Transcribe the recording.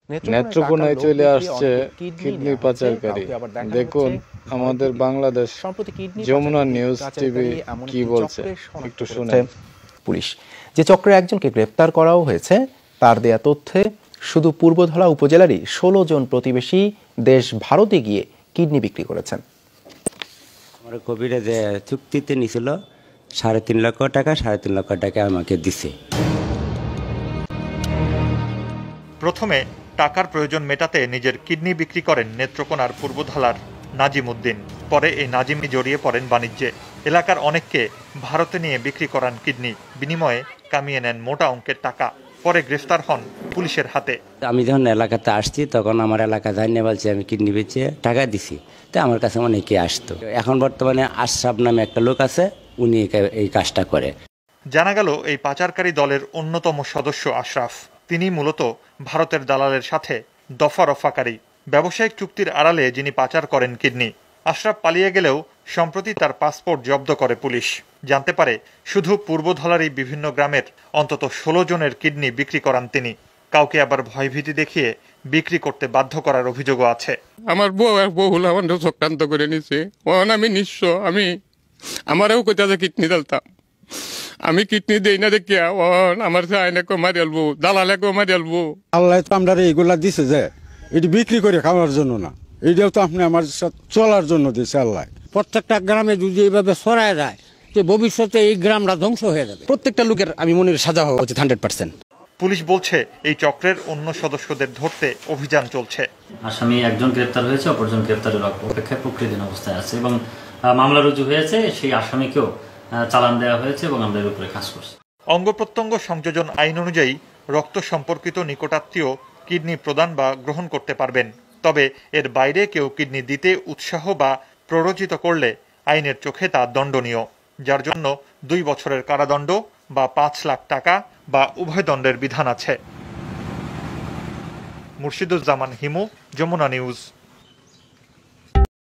নেত্রকোনায় চলে আসছে কিডনি পাচারকারী। দেখুন আমাদের বাংলাদেশ যমুনা নিউজ টিভি কি বলছে, একটু শুনে। পুলিশ যে চক্রে একজনকে গ্রেপ্তার করাও হয়েছে, তার দেয়া তথ্যে শুধু পূর্বধলা উপজেলারই ১৬ জন প্রতিবেশী দেশ ভারতে গিয়ে কিডনি বিক্রি করেছেন। আমার কবিরা যে চুক্তিতে নিছিল ৩.৫ লক্ষ টাকা, ৩.৫ লক্ষ টাকা আমাকে দিছে। প্রথমে টাকার প্রয়োজন মেটাতে নিজের কিডনি বিক্রি করেন নেত্রকোনার পূর্বধলার নাজিম উদ্দিন। পরে এই নাজিমই জড়িয়ে পড়েন বাণিজ্যে। এলাকার অনেককে ভারতে নিয়ে বিক্রি করান কিডনি, বিনিময়ে কামিয়ে নেন মোটা অঙ্কের টাকা। পরে গ্রেফতার হন পুলিশের হাতে। আমি যখন এলাকাতে আসছি তখন আমার এলাকা জানিয়ে বলছে আমি কিডনি বেচে টাকা দিছি, তাই আমার কাছে অনেকে আসতো। এখন বর্তমানে আশরাফ নামে একটা লোক আছে, উনি এই কাজটা করে। জানা গেল এই পাচারকারী দলের অন্যতম সদস্য আশরাফ। তিনি মূলত ভারতের দালালের সাথে দফা রফাকারী। ব্যবসায়িক চুক্তির আড়ালে যিনি পাচার করেন কিডনি। আশরাফ পালিয়ে গেলেও সম্প্রতি তার পাসপোর্ট জব্দ করে পুলিশ। জানতে পারে শুধু পূর্বধলারই বিভিন্ন গ্রামের অন্তত ১৬ জনের কিডনি বিক্রি করান তিনি। কাউকে আবার ভয়ভীতি দেখিয়ে বিক্রি করতে বাধ্য করার অভিযোগও আছে। আমার বহুল আমার চক্রান্ত করে নিছে। আমি নিঃস্ব, আমি আমারও কোথাও কিডনি দিতাম, আমি কিডনি দেই না দেখিয়া আমার আইনাকে মারি আলবো, দালালেকেও মারি আলবো। আল্লাহ তো আমরা এইগুলা দিছে যে এটি বিক্রি করে খাওয়ার জন্য না, এইটাও তো আপনি আমার চলার জন্য দিয়েছে আল্লাহ। প্রত্যেকটা গ্রামে যদি এইভাবে ছড়ায় যায়, যে ভবিষ্যতে এই গ্রামটা ধ্বংস হয়ে যাবে। প্রত্যেকটা লোকের আমি মনে করি সাজা হওয়া উচিত 100%। পুলিশ বলছে এই চক্রের অন্য সদস্যদের ধরতে অভিযান চলছে। আসামি একজন গ্রেপ্তার হয়েছে, অপরজন গ্রেপ্তারের অপেক্ষায় প্রক্রিয়াধীন অবস্থায় আছে এবং মামলা রুজু হয়েছে। সেই আসামিকেও চালান দেওয়া হয়েছে এবং আমরা এর উপরে কাজ করছি। অঙ্গ প্রত্যঙ্গ সংযোজন আইন অনুযায়ী রক্ত সম্পর্কিত নিকটাত্মীয় কিডনি প্রদান বা গ্রহণ করতে পারবেন। তবে এর বাইরে কেউ কিডনি দিতে উৎসাহ বা প্ররোচিত করলে আইনের চোখে তা দণ্ডনীয়, যার জন্য 2 বছরের কারাদণ্ড বা 5 লাখ টাকা বা উভয় দণ্ডের বিধান আছে। মুর্শিদুজ্জামান হিমু, যমুনা নিউজ।